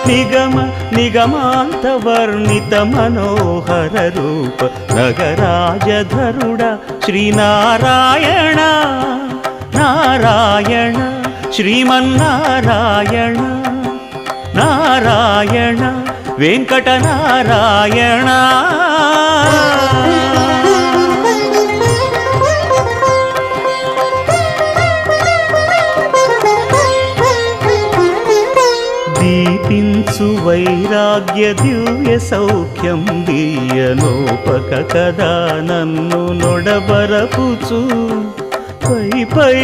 నిగమ నిగమాంతవర్ణిత మనోహర రూప నగరాజధరుడ శ్రీనారాయణ నారాయణ శ్రీమన్నారాయణ నారాయణ వెంకటనారాయణ. దీపించు వైరాగ్య దివ్య సౌఖ్యం దీయనోపక కదా నన్ను నొడబరపుచు పై పై